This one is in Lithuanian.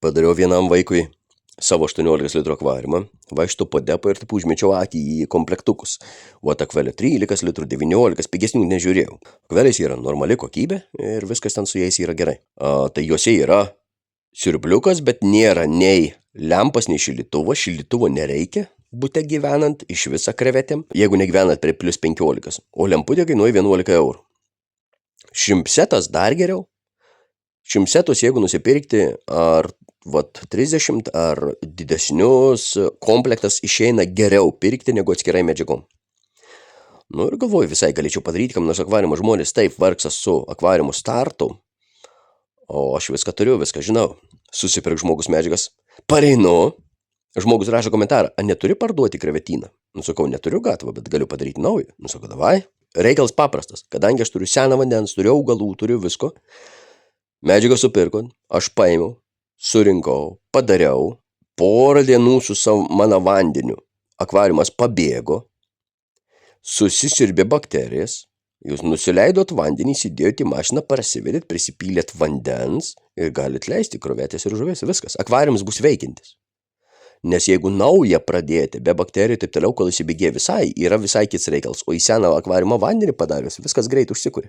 Padariau vienam vaikui savo 18 litrų akvariumą, vaikšto po depą ir taip užmečiau akį į komplektukus. Vat akvelio 13 litrų, 19, pigesnių nežiūrėjau. Akveliais yra normali kokybė ir viskas ten su jais yra gerai. Tai juose yra siurbliukas, bet nėra nei lempas, nei šildytuvo nereikia bute gyvenant iš visą krevetėm, jeigu negyvenat prie plus 15, o lemputė kainuoja 11 eurų. Šimsetas dar geriau. Šimsetus, jeigu nusipirkti ar 30 ar didesnius, komplektas išeina geriau pirkti negu atskirai medžiagom. Nu ir galvoju, visai galėčiau padaryti, kam nors akvariumo žmonės taip vargsa su akvariumo startu, o aš viską turiu, viską žinau. Susipirk žmogus medžiagas, pareinu, žmogus rašo komentarą, neturi parduoti krevetyną? Sakau, neturiu gatavą, bet galiu padaryti naują. Sakau, davai. Reikalas paprastas, kadangi aš turiu seną vandens, turiu augalų, turiu visko. Medžiagą supirko, aš paėmiau, surinkau, padariau, porą dienų su mano vandeniu. Akvariumas pabėgo, susisiurbė bakterijas, jūs nusileidot vandenį, įsidėjot į mašiną, prasivedėt, prisipylėt vandens ir galit leisti krovetės ir žuvis, viskas. Akvariumas bus veikiantis. Nes jeigu naują pradėti, be bakterijų taip toliau, kol įsibėgė visai, yra visai kits reikalas, o į seną akvariumą vandenį padarius, viskas greit užsikūrė.